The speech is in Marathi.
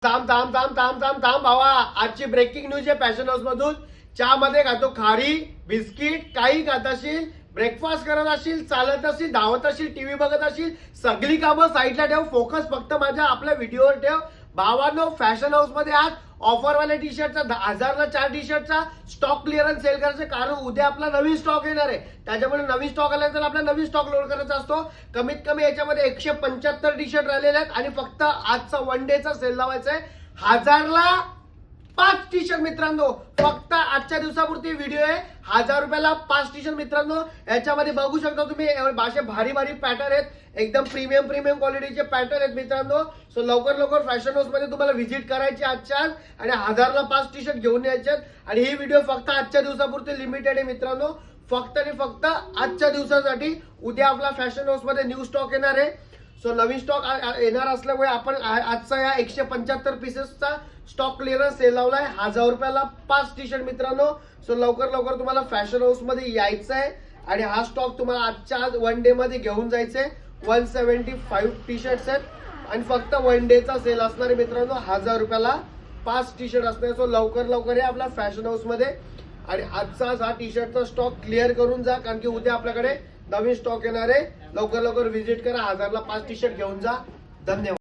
थांब थांब थांब थांब थांब थांब भावा, आजची ब्रेकिंग न्यूज आहे फॅशन हाऊस मधून. चहामध्ये खातो खारी बिस्किट, काही खात असशील, ब्रेकफास्ट करत असशील, चालत असशील, धावत असशील, टीव्ही बघत असशील, सगळी कामं साईडला ठेव, फोकस फक्त माझ्या आपल्या व्हिडिओवर ठेव. भावांनो, फॅशन हाऊस मध्ये आज ऑफरवाल्या टी शर्टचा 1000ला 4 टी शर्टचा स्टॉक क्लिअरन्स सेल करायचं, कारण उद्या आपला नवीन स्टॉक येणार आहे. त्याच्यामुळे नवीन स्टॉक आल्यानंतर आपला नवीन स्टॉक लोड करायचा असतो. कमीत कमी याच्यामध्ये 175 टी शर्ट राहिलेले आहेत आणि फक्त आजचा वन डेचा सेल लावायचा आहे. 1000ला 5 टी शर्ट मित्रांनो, फक्त आजच्या दिवसापुरती व्हिडिओ आहे. 1000 रुपयाला 5 टी शर्ट मित्रांनो. याच्यामध्ये बघू शकता तुम्ही भाषे भारी भारी पॅटर्न आहेत, एकदम प्रीमियम क्वालिटीचे पॅटर्न आहेत मित्रांनो. सो लवकर फॅशन हाऊस मध्ये तुम्हाला व्हिजिट करायची आजच्या आज आणि 1000ला 5 टी शर्ट घेऊन यायचे. आणि ही व्हिडिओ फक्त आजच्या दिवसापुरती लिमिटेड आहे मित्रांनो, फक्त आणि फक्त आजच्या दिवसासाठी. उद्या आपला फॅशन हाऊस मध्ये न्यू स्टॉक येणार आहे. सो नवीन स्टॉक येणार असल्यामुळे आपण आजचा या 175 पीसेसचा स्टॉक क्लिअरन्स सेल लावलाय. 1000 रुपयाला 5 टी शर्ट मित्रांनो. सो लवकर तुम्हाला फॅशन हाऊस मध्ये यायचं आहे आणि हा स्टॉक तुम्हाला आजच्या आज वन डे मध्ये घेऊन जायचंय. 175 टी शर्ट्स आहेत आणि फक्त वन डेचा सेल असणार आहे मित्रांनो. 1000 रुपयाला 5 टी शर्ट असणार. सो लवकर या आपल्या फॅशन हाऊस मध्ये आणि आजचा हा टी शर्टचा स्टॉक क्लिअर करून जा, कारण की उद्या आपल्याकडे नवीन स्टॉक येणार आहे. लवकर व्हिजिट करा, 1000ला 5 टी शर्ट घेऊन जा. धन्यवाद.